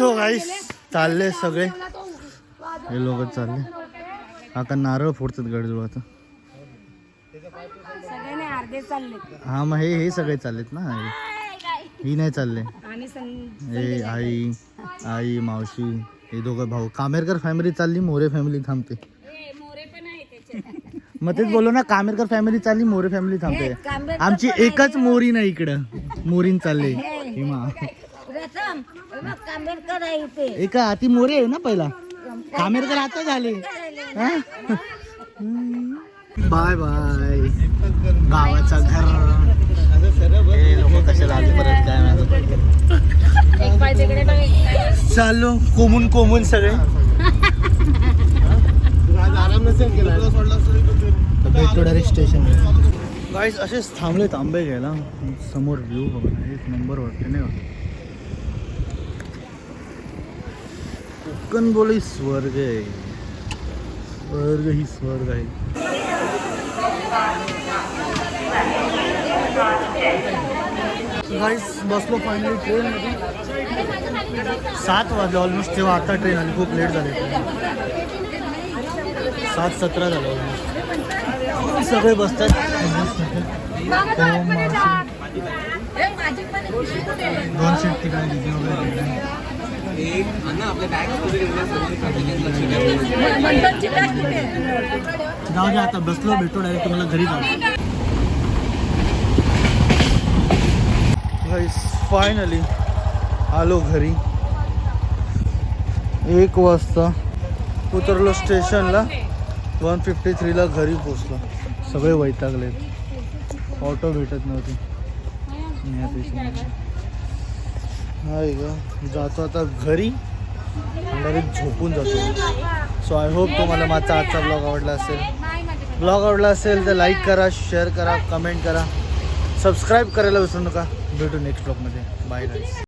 So guys चालले सगळे हे लोक चालले आता नारळ फोडतात गडजवळ आता सगळ्यांनी अर्धे चालले. हा मग हे सगळे चाललेत ना ही नाही चालले हे आई आई मावशी हे दोघं भाऊ कामेरकर फॅमिली चालली मोरे फॅमिली थांबते मग तेच बोललो ना कामेरकर फॅमिली चालली मोरे फॅमिली थांबते आमची एकच मोरी नाही इकडं मोरीन चालले हिमा एका हाती मोरे आहे ना पहिला कामेरकर आता झाले बाय बाय गावाचा घर लोक कशाला आले परत काय माहिती चाललो कोमून सगळे भेटतो डायरेक्ट स्टेशन गाईस असेच थांबलेत आंबे घ्यायला समोर व्ह्यू बघा एक नंबर वाटते नाही का कोकण बोले स्वर्ग आहे स्वर्ग ही स्वर्ग आहे गाईस बसलो फायनली ट्रेन मध्ये 7 वाजले ऑलमोस्ट तेव्हा आता ट्रेन आली खूप लेट झाले 7:17 झालं ऑलमोस्ट सगळे बसतात दोन सीट तिकडे दिदी वगैरे जाऊ द्या आता बसलो भेटतो डायरेक्ट तुम्हाला घरी जाऊ फायनली आलो घरी 1 वाजता उतरलो स्टेशनला 153 ला घरी पोचलो सगळे वैतागलेत ऑटो भेटत नव्हती हाय ग जातो आता घरी डायरेक्ट झोपून जातो सो आय होप तुम्हाला माझा आजचा ब्लॉग आवडला असेल तर लाईक करा शेअर करा कमेंट करा सबस्क्राईब करायला विसरू नका भेटू नेक्स्ट ब्लॉगमध्ये बाय गाईस